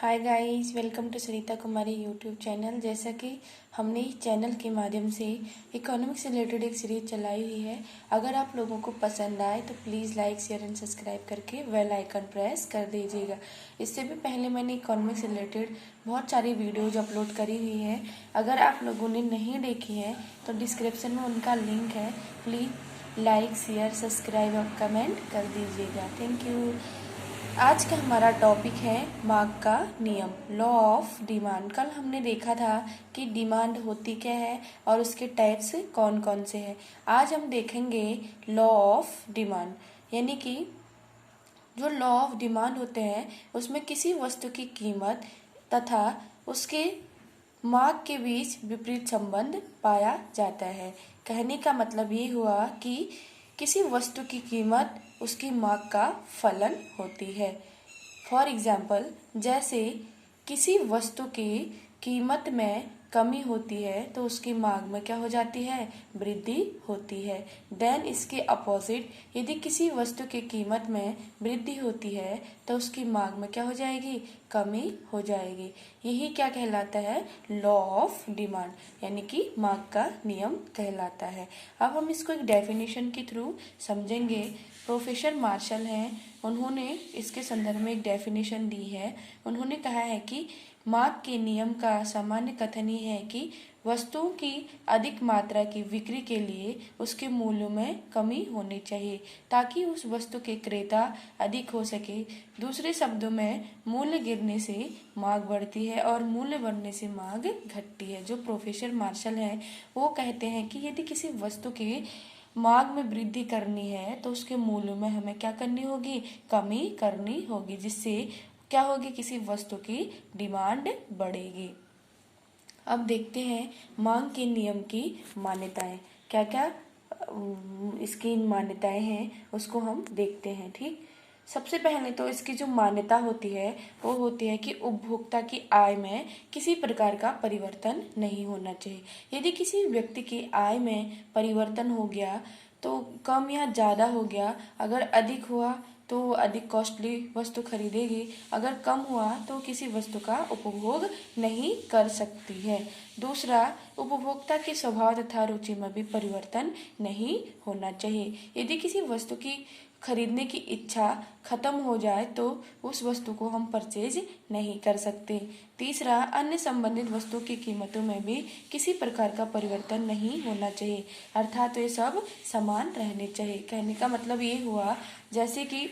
Hi guys, welcome to Sarita Kumari YouTube channel. जैसा कि हमने इस चैनल के माध्यम से इकोनॉमिक्स से रिलेटेड एक सीरीज चलाई हुई है। अगर आप लोगों को पसंद आए तो please like share and subscribe करके बेल आइकन प्रेस कर दीजिएगा। इससे भी पहले मैंने इकोनॉमिक्स से रिलेटेड बहुत सारी वीडियोज अपलोड करी हुई है। अगर आप लोगों ने नहीं देखी है तो डिस्क्रिप्शन में उनका लिंक है। प्लीज़ लाइक शेयर सब्सक्राइब और कमेंट कर दीजिएगा। Thank you. आज का हमारा टॉपिक है मार्क का नियम, लॉ ऑफ डिमांड। कल हमने देखा था कि डिमांड होती क्या है और उसके टाइप्स कौन कौन से हैं। आज हम देखेंगे लॉ ऑफ डिमांड, यानी कि जो लॉ ऑफ डिमांड होते हैं उसमें किसी वस्तु की कीमत तथा उसके मांग के बीच विपरीत संबंध पाया जाता है। कहने का मतलब ये हुआ कि किसी वस्तु की कीमत उसकी मांग का फलन होती है। फॉर एग्जाम्पल, जैसे किसी वस्तु की कीमत में कमी होती है तो उसकी मांग में क्या हो जाती है, वृद्धि होती है। देन इसके अपोजिट, यदि किसी वस्तु की कीमत में वृद्धि होती है तो उसकी मांग में क्या हो जाएगी, कमी हो जाएगी। यही क्या कहलाता है, लॉ ऑफ डिमांड, यानी कि मांग का नियम कहलाता है। अब हम इसको एक डेफिनेशन के थ्रू समझेंगे। प्रोफेसर मार्शल हैं, उन्होंने इसके संदर्भ में एक डेफिनेशन दी है। उन्होंने कहा है कि मार्क के नियम का सामान्य कथन ये है कि वस्तुओं की अधिक मात्रा की बिक्री के लिए उसके मूल्य में कमी होनी चाहिए ताकि उस वस्तु के क्रेता अधिक हो सके। दूसरे शब्दों में, मूल्य गिरने से मांग बढ़ती है और मूल्य बढ़ने से मांग घटती है। जो प्रोफेसर मार्शल हैं वो कहते हैं कि यदि किसी वस्तु के मांग में वृद्धि करनी है तो उसके मूल्य में हमें क्या करनी होगी, कमी करनी होगी, जिससे क्या होगी, किसी वस्तु की डिमांड बढ़ेगी। अब देखते हैं मांग के नियम की मान्यताएं, क्या क्या इसकी मान्यताएं हैं उसको हम देखते हैं। ठीक, सबसे पहले तो इसकी जो मान्यता होती है वो होती है कि उपभोक्ता की आय में किसी प्रकार का परिवर्तन नहीं होना चाहिए। यदि किसी व्यक्ति की आय में परिवर्तन हो गया तो कम या ज़्यादा हो गया, अगर अधिक हुआ तो अधिक कॉस्टली वस्तु खरीदेगी, अगर कम हुआ तो किसी वस्तु का उपभोग नहीं कर सकती है। दूसरा, उपभोक्ता के स्वभाव तथा रुचि में भी परिवर्तन नहीं होना चाहिए। यदि किसी वस्तु की खरीदने की इच्छा खत्म हो जाए तो उस वस्तु को हम परचेज नहीं कर सकते। तीसरा, अन्य संबंधित वस्तुओं की कीमतों में भी किसी प्रकार का परिवर्तन नहीं होना चाहिए, अर्थात ये सब समान रहने चाहिए। कहने का मतलब ये हुआ, जैसे कि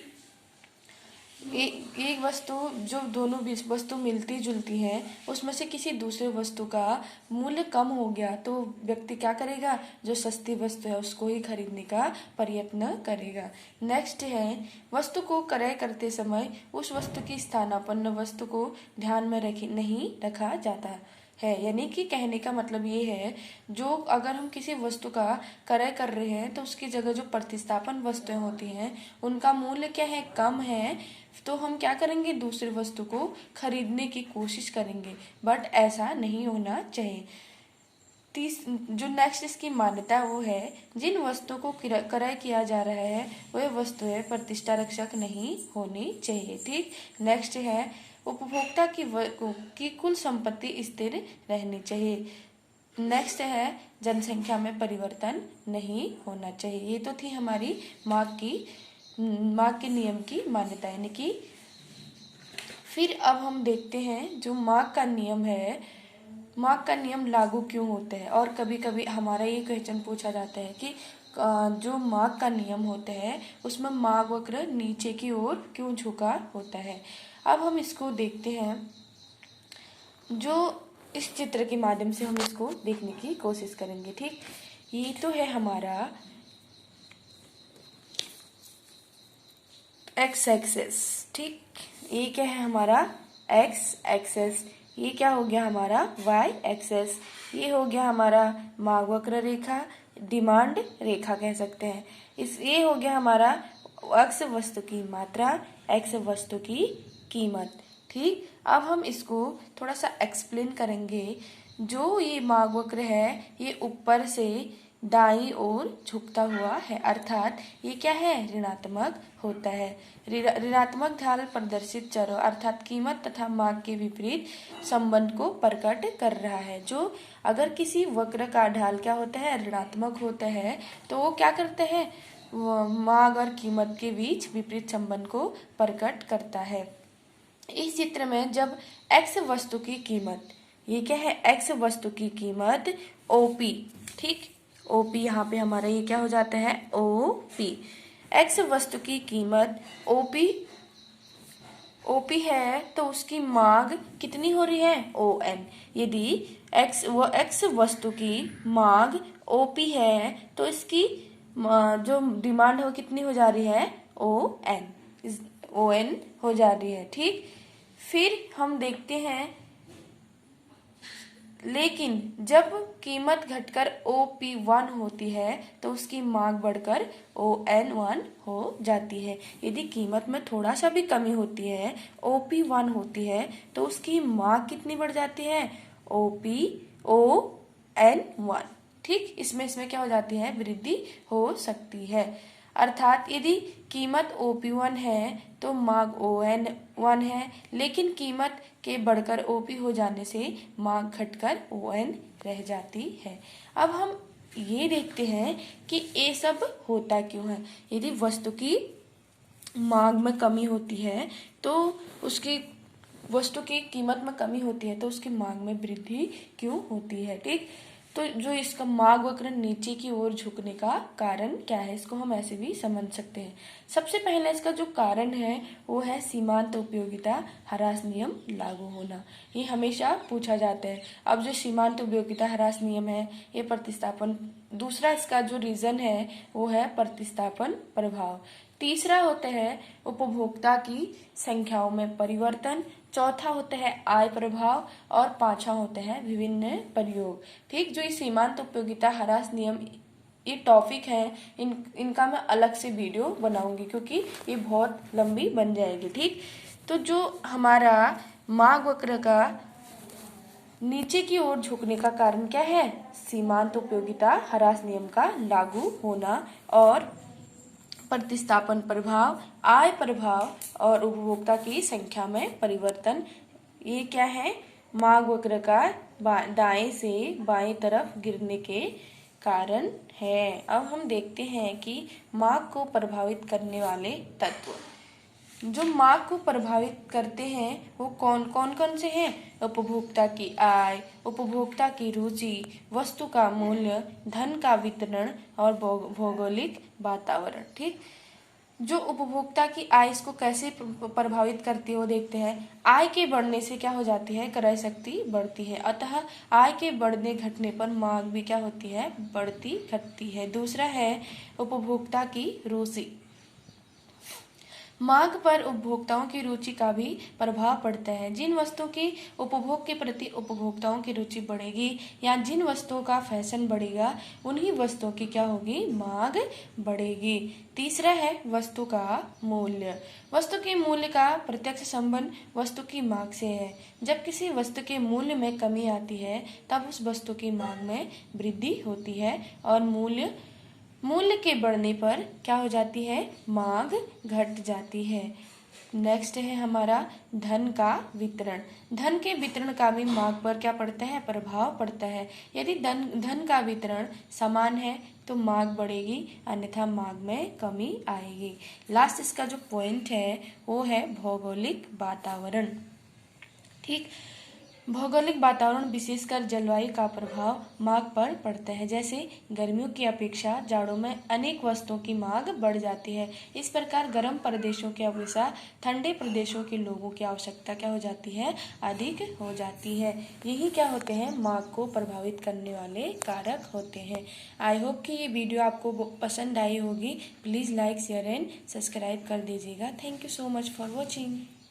एक वस्तु, जो दोनों वस्तु मिलती जुलती हैं, उसमें से किसी दूसरे वस्तु का मूल्य कम हो गया तो व्यक्ति क्या करेगा, जो सस्ती वस्तु है उसको ही खरीदने का प्रयत्न करेगा। नेक्स्ट है, वस्तु को क्रय करते समय उस वस्तु की स्थानापन्न वस्तु को ध्यान में नहीं रखा जाता है। यानी कि कहने का मतलब ये है, जो अगर हम किसी वस्तु का क्रय कर रहे हैं तो उसकी जगह जो प्रतिस्थापन वस्तुएं होती हैं उनका मूल्य क्या है, कम है, तो हम क्या करेंगे, दूसरी वस्तु को खरीदने की कोशिश करेंगे, बट ऐसा नहीं होना चाहिए। जो नेक्स्ट इसकी मान्यता वो है, जिन वस्तुओं को क्रय किया जा रहा है वह वस्तुएं प्रतिष्ठा रक्षक नहीं होनी चाहिए। ठीक, नेक्स्ट है, उपभोक्ता की कुल संपत्ति स्थिर रहनी चाहिए। नेक्स्ट है, जनसंख्या में परिवर्तन नहीं होना चाहिए। ये तो थी हमारी मार्क के नियम की मान्यता, यानी कि फिर अब हम देखते हैं जो मार्क का नियम है, मार्क का नियम लागू क्यों होते हैं। और कभी कभी हमारा ये क्वेश्चन पूछा जाता है कि जो मार्क का नियम होता है उसमें मार्ग वक्र नीचे की ओर क्यों झुका होता है। अब हम इसको देखते हैं, जो इस चित्र के माध्यम से हम इसको देखने की कोशिश करेंगे। ठीक, ये तो है हमारा एक्स एक्सेस। ठीक, ये क्या है हमारा एक्स एक्सेस, ये क्या हो गया हमारा वाई एक्सेस, ये हो गया हमारा मार्ग वक्र रेखा, डिमांड रेखा कह सकते हैं। ये हो गया हमारा एक्स वस्तु की मात्रा, एक्स वस्तु की कीमत। ठीक, अब हम इसको थोड़ा सा एक्सप्लेन करेंगे। जो ये मार्ग वक्र है ये ऊपर से दाईं ओर झुकता हुआ है, अर्थात ये क्या है, ऋणात्मक होता है। ऋणात्मक ढाल प्रदर्शित चरों अर्थात कीमत तथा मांग के विपरीत संबंध को प्रकट कर रहा है। जो अगर किसी वक्र का ढाल क्या होता है, ऋणात्मक होता है, तो वो क्या करते हैं, मांग और कीमत के बीच विपरीत संबंध को प्रकट करता है। इस चित्र में जब x वस्तु की कीमत, ये क्या है, x वस्तु की कीमत OP, ठीक, OP यहाँ पे हमारा ये क्या हो जाता है, OP। x वस्तु की कीमत OP है तो उसकी मांग कितनी हो रही है, ON। यदि x वस्तु की मांग OP है तो इसकी जो डिमांड है वो कितनी हो जा रही है, ON हो जा रही है, ठीक। फिर हम देखते हैं, लेकिन जब कीमत घटकर OP1 होती है तो उसकी मांग बढ़कर ON1 हो जाती है। यदि कीमत में थोड़ा सा भी कमी होती है, OP1 होती है, तो उसकी मांग कितनी बढ़ जाती है, ON1, ठीक। इसमें क्या हो जाती है, वृद्धि हो सकती है। अर्थात यदि कीमत OP1 है तो मांग ON1 है, लेकिन कीमत के बढ़कर OP हो जाने से मांग घटकर ON रह जाती है। अब हम ये देखते हैं कि ये सब होता क्यों है। यदि वस्तु की मांग में कमी होती है तो उसकी वस्तु की कीमत में कमी होती है तो उसकी मांग में वृद्धि क्यों होती है, ठीक। तो जो इसका मांग वक्र नीचे की ओर झुकने का कारण क्या है, इसको हम ऐसे भी समझ सकते हैं। सबसे पहले इसका जो कारण है वो है सीमांत उपयोगिता ह्रास नियम लागू होना। ये हमेशा पूछा जाता है। अब जो सीमांत उपयोगिता ह्रास नियम है ये प्रतिस्थापन, दूसरा इसका जो रीजन है वो है प्रतिस्थापन प्रभाव, तीसरा होता है उपभोक्ता की संख्याओं में परिवर्तन, चौथा होता है आय प्रभाव और पांचवा होता है विभिन्न प्रयोग, ठीक। जो ये सीमांत उपयोगिता ह्रास नियम ये टॉपिक है, इनका मैं अलग से वीडियो बनाऊंगी क्योंकि ये बहुत लंबी बन जाएगी, ठीक। तो जो हमारा मांग वक्र का नीचे की ओर झुकने का कारण क्या है, सीमांत उपयोगिता ह्रास नियम का लागू होना और प्रतिस्थापन प्रभाव, आय प्रभाव और उपभोक्ता की संख्या में परिवर्तन। ये क्या है, मांग वक्र का दाएं से बाएं तरफ गिरने के कारण है। अब हम देखते हैं कि मांग को प्रभावित करने वाले तत्व, जो मांग को प्रभावित करते हैं वो कौन कौन से हैं, उपभोक्ता की आय, उपभोक्ता की रुचि, वस्तु का मूल्य, धन का वितरण और भौगोलिक वातावरण, ठीक। जो उपभोक्ता की आय इसको कैसे प्रभावित करती है वो देखते हैं। आय के बढ़ने से क्या हो जाती है, क्रय शक्ति बढ़ती है, अतः आय के बढ़ने घटने पर मांग भी क्या होती है, बढ़ती घटती है। दूसरा है उपभोक्ता की रुचि, मांग पर उपभोक्ताओं की रुचि का भी प्रभाव पड़ता है। जिन वस्तुओं की उपभोग के प्रति उपभोक्ताओं की रुचि बढ़ेगी या जिन वस्तुओं का फैशन बढ़ेगा उन्हीं वस्तुओं की क्या होगी, मांग बढ़ेगी। तीसरा है वस्तु का मूल्य, वस्तु के मूल्य का प्रत्यक्ष संबंध वस्तु की मांग से है। जब किसी वस्तु के मूल्य में कमी आती है तब उस वस्तु की मांग में वृद्धि होती है और मूल्य के बढ़ने पर क्या हो जाती है, मांग घट जाती है। नेक्स्ट है हमारा धन का वितरण, धन के वितरण का भी मांग पर क्या पड़ता है, प्रभाव पड़ता है। यदि धन का वितरण समान है तो मांग बढ़ेगी, अन्यथा मांग में कमी आएगी। लास्ट इसका जो पॉइंट है वो है भौगोलिक वातावरण, ठीक। भौगोलिक वातावरण विशेषकर जलवायु का प्रभाव मांग पर पड़ता है। जैसे गर्मियों की अपेक्षा जाड़ों में अनेक वस्तुओं की मांग बढ़ जाती है। इस प्रकार गर्म प्रदेशों की अपेक्षा ठंडे प्रदेशों के लोगों की आवश्यकता क्या हो जाती है, अधिक हो जाती है। यही क्या होते हैं, मांग को प्रभावित करने वाले कारक होते हैं। आई होप कि ये वीडियो आपको पसंद आई होगी। Please like share and subscribe कर दीजिएगा। Thank you so much for watching.